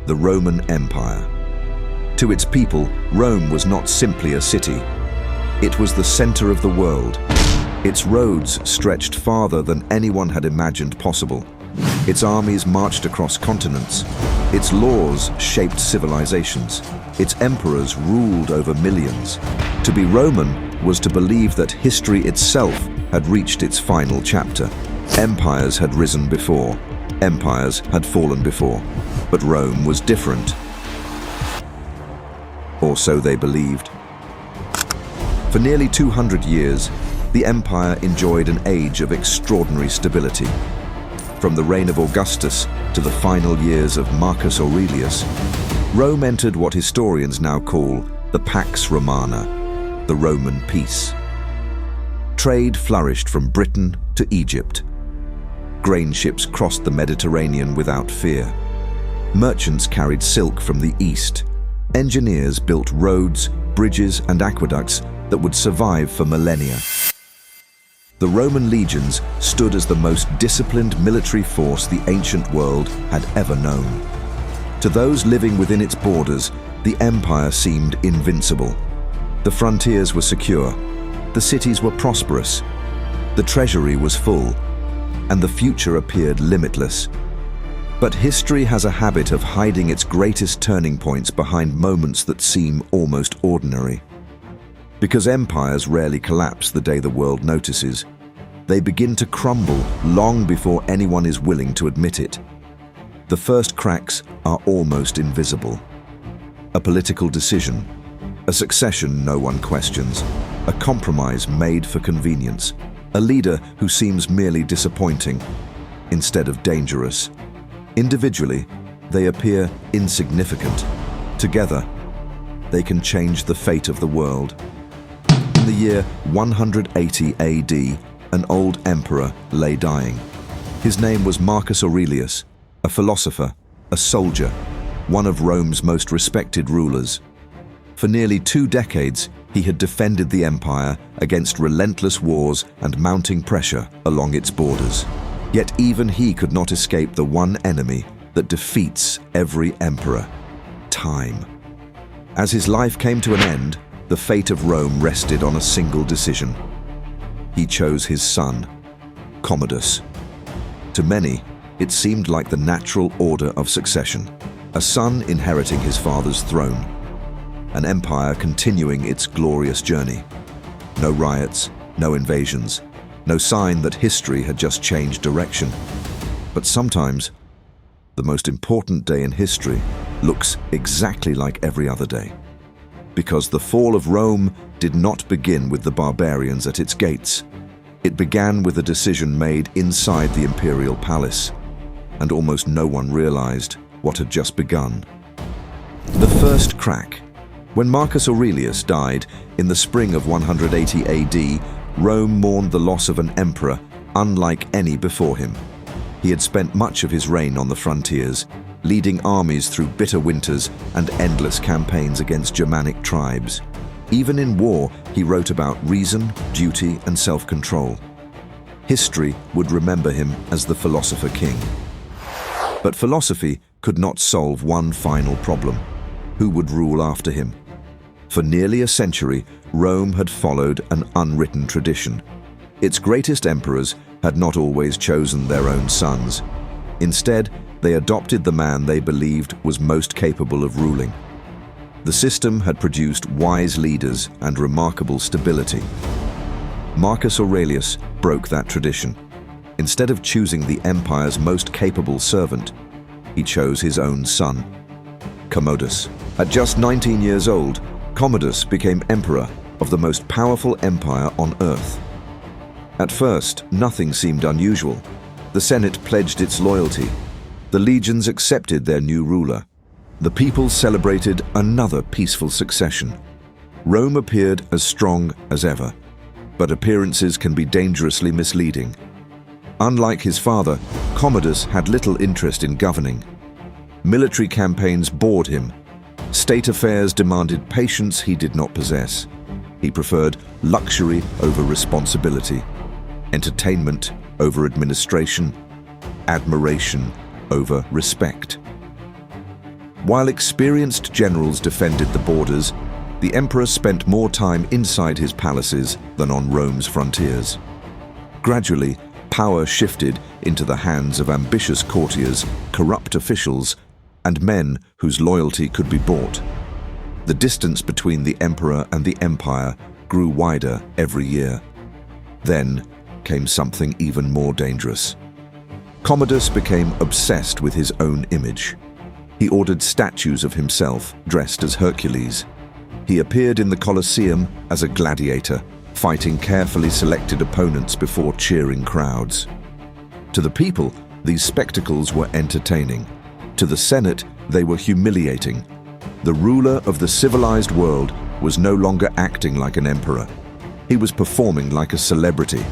the Roman Empire. To its people, Rome was not simply a city. It was the center of the world. Its roads stretched farther than anyone had imagined possible. Its armies marched across continents. Its laws shaped civilizations. Its emperors ruled over millions. To be Roman was to believe that history itself had reached its final chapter. Empires had risen before. Empires had fallen before. But Rome was different. Or so they believed. For nearly 200 years, the empire enjoyed an age of extraordinary stability. From the reign of Augustus to the final years of Marcus Aurelius, Rome entered what historians now call the Pax Romana, the Roman peace. Trade flourished from Britain to Egypt. Grain ships crossed the Mediterranean without fear. Merchants carried silk from the east. Engineers built roads, bridges, and aqueducts that would survive for millennia. The Roman legions stood as the most disciplined military force the ancient world had ever known. To those living within its borders, the empire seemed invincible. The frontiers were secure, the cities were prosperous, the treasury was full, and the future appeared limitless. But history has a habit of hiding its greatest turning points behind moments that seem almost ordinary. Because empires rarely collapse the day the world notices, they begin to crumble long before anyone is willing to admit it. The first cracks are almost invisible. A political decision, a succession no one questions, a compromise made for convenience, a leader who seems merely disappointing instead of dangerous. Individually, they appear insignificant. Together, they can change the fate of the world. In the year 180 AD, an old emperor lay dying. His name was Marcus Aurelius, a philosopher, a soldier, one of Rome's most respected rulers. For nearly 2 decades, he had defended the empire against relentless wars and mounting pressure along its borders. Yet even he could not escape the one enemy that defeats every emperor: time. As his life came to an end, the fate of Rome rested on a single decision. He chose his son, Commodus. To many, it seemed like the natural order of succession, a son inheriting his father's throne, an empire continuing its glorious journey. No riots, no invasions, no sign that history had just changed direction. But sometimes, the most important day in history looks exactly like every other day. Because the fall of Rome did not begin with the barbarians at its gates. It began with a decision made inside the imperial palace, and almost no one realized what had just begun. The first crack. When Marcus Aurelius died in the spring of 180 AD, Rome mourned the loss of an emperor unlike any before him. He had spent much of his reign on the frontiers, leading armies through bitter winters and endless campaigns against Germanic tribes. Even in war, he wrote about reason, duty, and self-control. History would remember him as the philosopher king. But philosophy could not solve one final problem: who would rule after him? For nearly a century, Rome had followed an unwritten tradition. Its greatest emperors had not always chosen their own sons. Instead, they adopted the man they believed was most capable of ruling. The system had produced wise leaders and remarkable stability. Marcus Aurelius broke that tradition. Instead of choosing the empire's most capable servant, he chose his own son, Commodus. At just 19 years old, Commodus became emperor of the most powerful empire on earth. At first, nothing seemed unusual. The Senate pledged its loyalty. The legions accepted their new ruler. The people celebrated another peaceful succession. Rome appeared as strong as ever, but appearances can be dangerously misleading. Unlike his father, Commodus had little interest in governing. Military campaigns bored him. State affairs demanded patience he did not possess. He preferred luxury over responsibility, entertainment over administration, admiration over respect. While experienced generals defended the borders, the emperor spent more time inside his palaces than on Rome's frontiers. Gradually, power shifted into the hands of ambitious courtiers, corrupt officials, and men whose loyalty could be bought. The distance between the emperor and the empire grew wider every year. Then came something even more dangerous. Commodus became obsessed with his own image. He ordered statues of himself dressed as Hercules. He appeared in the Colosseum as a gladiator, fighting carefully selected opponents before cheering crowds. To the people, these spectacles were entertaining. To the Senate, they were humiliating. The ruler of the civilized world was no longer acting like an emperor. He was performing like a celebrity.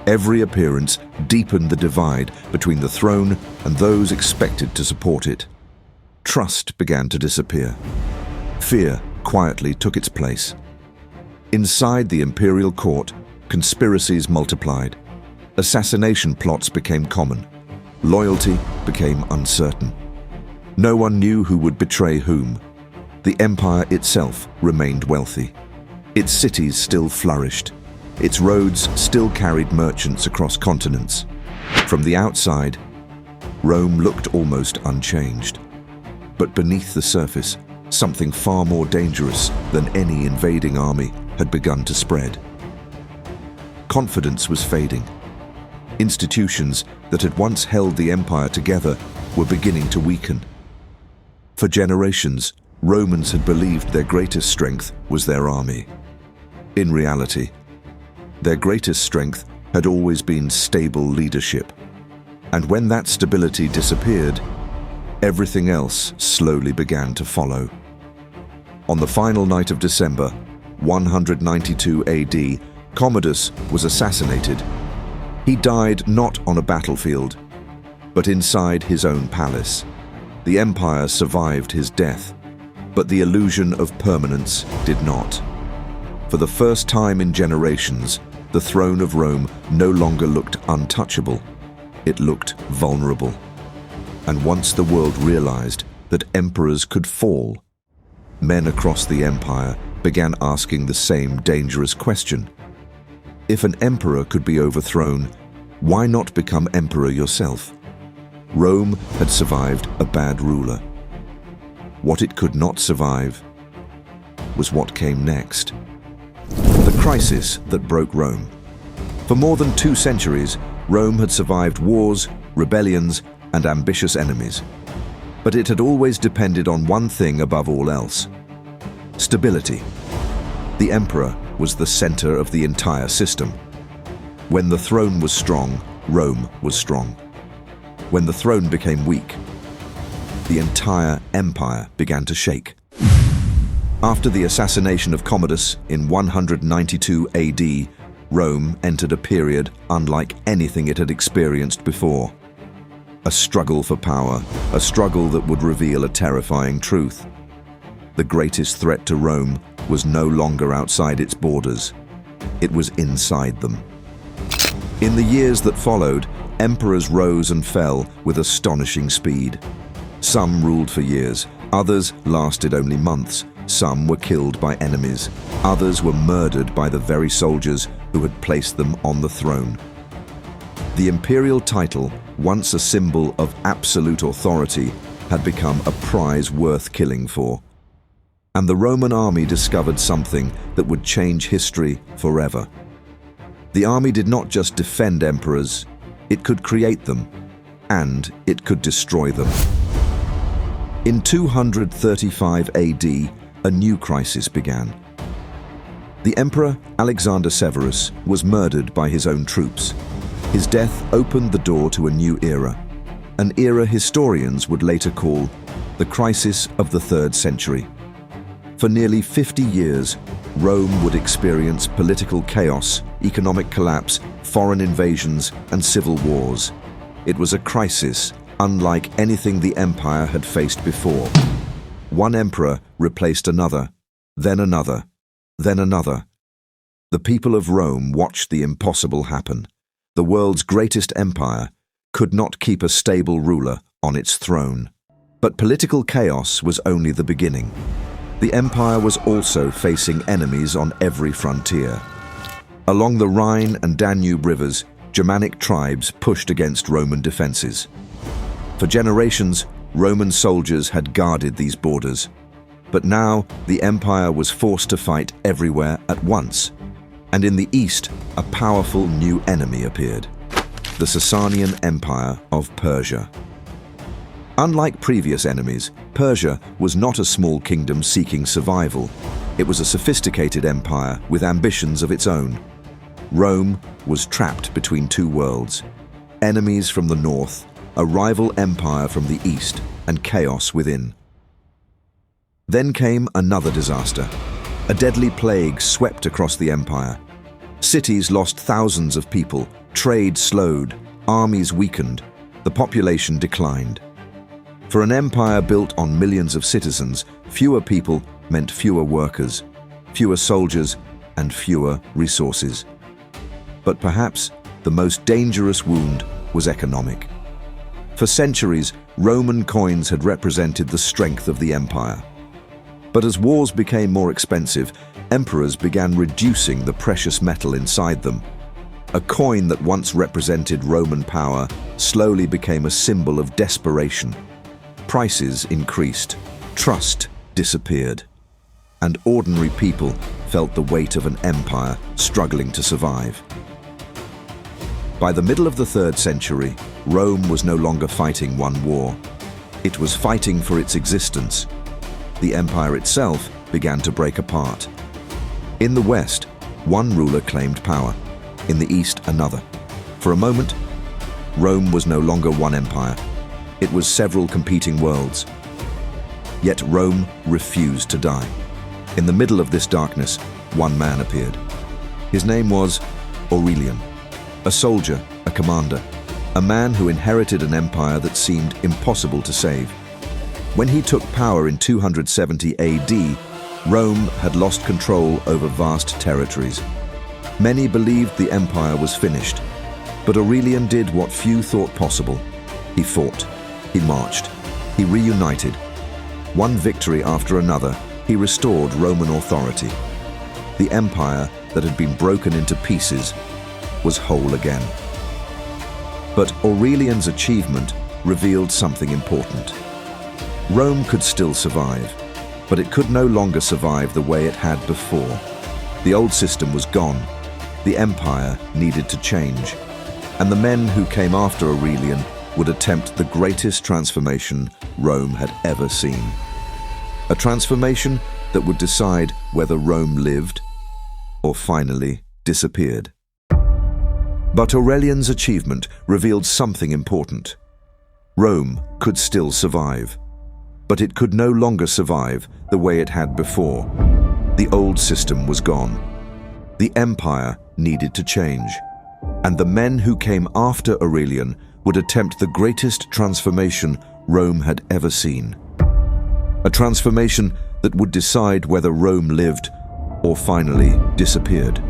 Every appearance deepened the divide between the throne and those expected to support it. Trust began to disappear. Fear quietly took its place. Inside the imperial court, conspiracies multiplied. Assassination plots became common. Loyalty became uncertain. No one knew who would betray whom. The empire itself remained wealthy. Its cities still flourished. Its roads still carried merchants across continents. From the outside, Rome looked almost unchanged. But beneath the surface, something far more dangerous than any invading army had begun to spread. Confidence was fading. Institutions that had once held the empire together were beginning to weaken. For generations, Romans had believed their greatest strength was their army. In reality, their greatest strength had always been stable leadership. And when that stability disappeared, everything else slowly began to follow. On the final night of December, 192 AD, Commodus was assassinated. He died not on a battlefield, but inside his own palace. The empire survived his death, but the illusion of permanence did not. For the first time in generations, the throne of Rome no longer looked untouchable. It looked vulnerable. And once the world realized that emperors could fall, men across the empire began asking the same dangerous question. If an emperor could be overthrown, why not become emperor yourself? Rome had survived a bad ruler. What it could not survive was what came next. The crisis that broke Rome. For more than 2 centuries, Rome had survived wars, rebellions, and ambitious enemies. But it had always depended on one thing above all else: stability. The emperor was the center of the entire system. When the throne was strong, Rome was strong. When the throne became weak, the entire empire began to shake. After the assassination of Commodus in 192 AD, Rome entered a period unlike anything it had experienced before. A struggle for power, a struggle that would reveal a terrifying truth. The greatest threat to Rome was no longer outside its borders. It was inside them. In the years that followed, emperors rose and fell with astonishing speed. Some ruled for years, others lasted only months. Some were killed by enemies, others were murdered by the very soldiers who had placed them on the throne. The imperial title, once a symbol of absolute authority, had become a prize worth killing for. And the Roman army discovered something that would change history forever. The army did not just defend emperors, it could create them, and it could destroy them. In 235 AD, a new crisis began. The emperor Alexander Severus was murdered by his own troops. His death opened the door to a new era, an era historians would later call the crisis of the 3rd century. For nearly 50 years, Rome would experience political chaos, economic collapse, foreign invasions, and civil wars. It was a crisis unlike anything the empire had faced before. One emperor replaced another, then another, then another. The people of Rome watched the impossible happen. The world's greatest empire could not keep a stable ruler on its throne. But political chaos was only the beginning. The empire was also facing enemies on every frontier. Along the Rhine and Danube rivers, Germanic tribes pushed against Roman defenses. For generations, Roman soldiers had guarded these borders. But now, the empire was forced to fight everywhere at once. And in the east, a powerful new enemy appeared: the Sasanian Empire of Persia. Unlike previous enemies, Persia was not a small kingdom seeking survival. It was a sophisticated empire with ambitions of its own. Rome was trapped between two worlds: enemies from the north, a rival empire from the east, and chaos within. Then came another disaster. A deadly plague swept across the empire. Cities lost thousands of people, trade slowed, armies weakened, the population declined. For an empire built on millions of citizens, fewer people meant fewer workers, fewer soldiers, and fewer resources. But perhaps the most dangerous wound was economic. For centuries, Roman coins had represented the strength of the empire. But as wars became more expensive, emperors began reducing the precious metal inside them. A coin that once represented Roman power slowly became a symbol of desperation. Prices increased, trust disappeared, and ordinary people felt the weight of an empire struggling to survive. By the middle of the 3rd century, Rome was no longer fighting one war. It was fighting for its existence. The empire itself began to break apart. In the west, one ruler claimed power. In the east, another. For a moment, Rome was no longer one empire. It was several competing worlds. Yet Rome refused to die. In the middle of this darkness, one man appeared. His name was Aurelian, a soldier, a commander, a man who inherited an empire that seemed impossible to save. When he took power in 270 AD, Rome had lost control over vast territories. Many believed the empire was finished, but Aurelian did what few thought possible. He fought, he marched, he reunited. One victory after another, he restored Roman authority. The empire that had been broken into pieces was whole again. But Aurelian's achievement revealed something important. Rome could still survive, but it could no longer survive the way it had before. The old system was gone. The empire needed to change. And the men who came after Aurelian would attempt the greatest transformation Rome had ever seen. A transformation that would decide whether Rome lived or finally disappeared. But Aurelian's achievement revealed something important. Rome could still survive, but it could no longer survive the way it had before. The old system was gone. The empire needed to change, and the men who came after Aurelian would attempt the greatest transformation Rome had ever seen. A transformation that would decide whether Rome lived or finally disappeared.